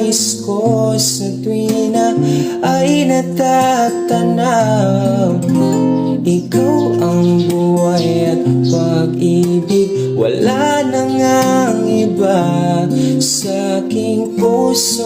nais ko sa tuwina ay natatanaw. Ikaw ang buhay at pag-ibig, wala nang ang iba sa aking puso.